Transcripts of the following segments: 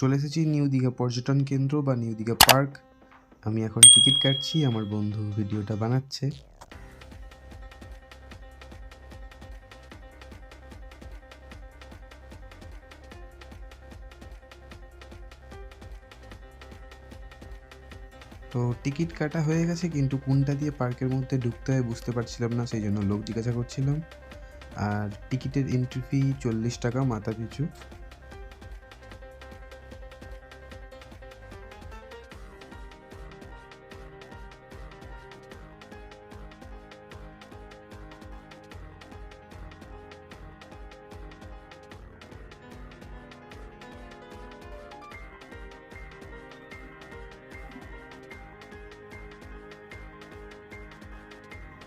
চলে এসেছি নিউ দীঘা পর্যটন কেন্দ্র বা নিউ দীঘা পার্ক। আমি এখন টিকিট কাটছি, আমার বন্ধু ভিডিওটা বানাচ্ছে। তো টিকিট কাটা হয়ে গেছে, কিন্তু কোনটা দিয়ে পার্কের মধ্যে ঢুকতে হয় বুঝতে পারছিলাম না, সেই জন্য লোক জিজ্ঞাসা করছিলাম। আর টিকিটের এন্ট্রি ফি 40 টাকা মাথা পিছু।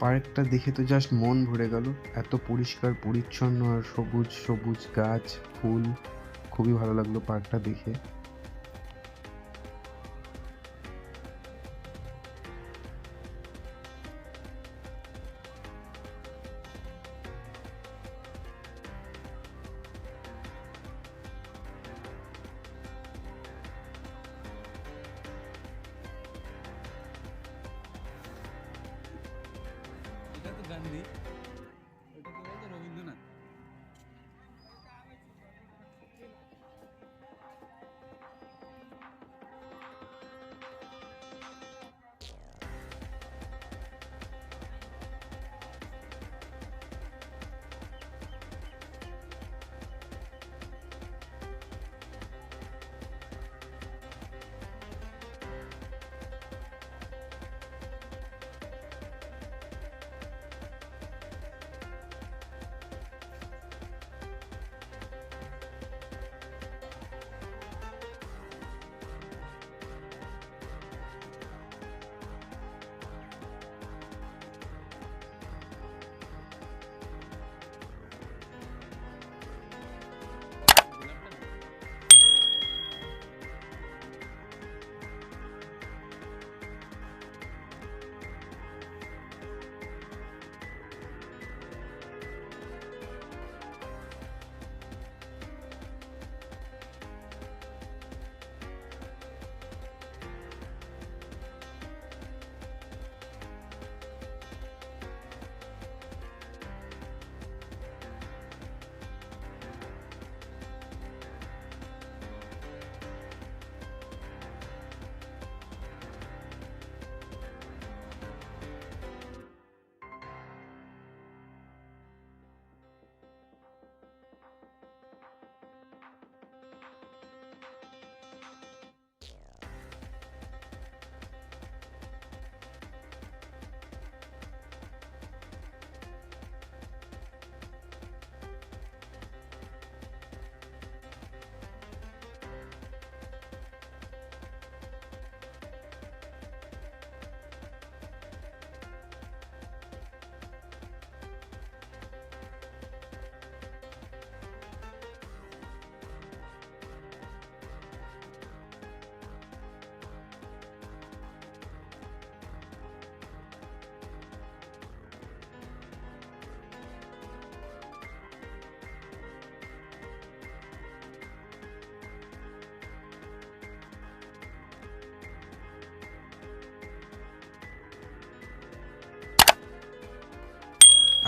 পার্কটা দেখে তো জাস্ট মন ভরে গেল, এত পরিষ্কার পরিচ্ছন্ন আর সবুজ সবুজ গাছ ফুল, খুবই ভালো লাগলো পার্কটা দেখে। এটা তো গান্ধী, ওটা কি বলতো রবীন্দ্রনাথ।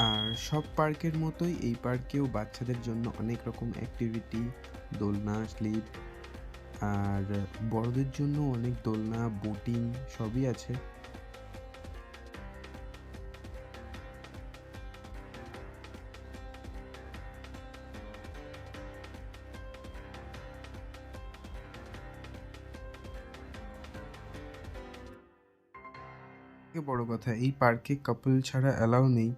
আর সব পার্কের মতোই এই পার্কেও বাচ্চাদের জন্য অনেক রকম অ্যাক্টিভিটি, দোলনা, স্লিপ, আর বড়দের জন্য অনেক দোলনা, বোটিং সবই আছে। বড় কথা, এই পার্কে কাপল ছাড়া অ্যালাউ নেই।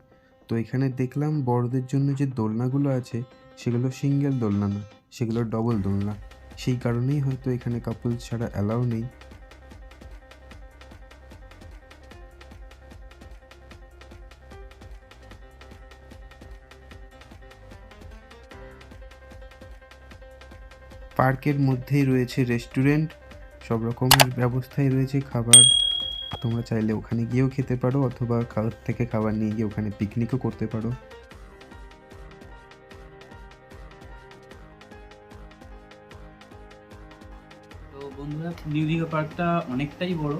তো এখানে দেখলাম বড়দের জন্য যে দোলনাগুলো আছে সেগুলো সিঙ্গেল দোলনা না, সেগুলো ডবল দোলনা। সেই কারণেই হয়তো এখানে কাপল ছাড়া অ্যালাউ নেই। পার্কের মধ্যেই রয়েছে রেস্টুরেন্ট, সব রকমের ব্যবস্থাই রয়েছে খাবার। তোমরা চাইলে ওখানে গিয়েও খেতে পারো, অথবা খাওয়ার থেকে খাবার নিয়ে গিয়ে ওখানে পিকনিকও করতে পারো। বন্ধুরা, নিউ দীঘা পার্কটা অনেকটাই বড়,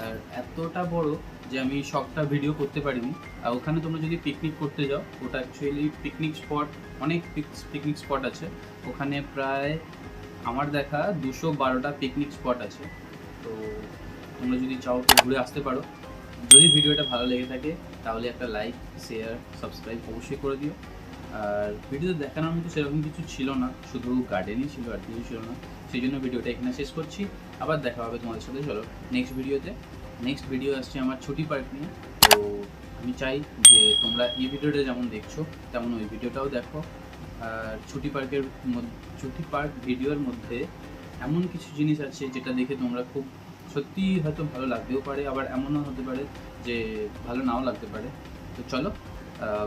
আর এতটা বড় যে আমি সবটা ভিডিও করতে পারিনি। আর ওখানে তোমরা যদি পিকনিক করতে যাও, ওটা অ্যাকচুয়ালি পিকনিক স্পট, অনেক পিকনিক স্পট আছে ওখানে। প্রায় আমার দেখা 212টা পিকনিক স্পট আছে। তো তোমরা যদি চাও তো ঘুরে আসতে পারো। যদি ভিডিওটা ভালো লেগে থাকে তাহলে একটা লাইক, শেয়ার, সাবস্ক্রাইব অবশ্যই করে দিও। আর ভিডিওতে দেখানোর মতো সেরকম কিছু ছিল না, শুধু গার্ডেনই ছিল, আর কিছু ছিল না। সেই জন্য ভিডিওটা এখানে শেষ করছি। আবার দেখা হবে তোমাদের সাথে, চলো নেক্সট ভিডিওতে। নেক্সট ভিডিও আসছে আমার ছুটি পার্ক নিয়ে। তো আমি চাই যে তোমরা এই ভিডিওটা যেমন দেখছো তেমন ওই ভিডিওটাও দেখো। আর ছুটি পার্ক ভিডিওর মধ্যে এমন কিছু জিনিস আছে যেটা দেখে তোমরা খুব সত্যি হয়তো ভালো লাগতেও পারে, আবার এমনও হতে পারে যে ভালো নাও লাগতে পারে। তো চলো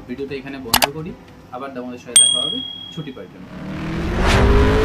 ভিডিওটা এখানে বন্ধ করি। আবার তোমাদের সাথে দেখা হবে ছুটি পার্কের মধ্যে।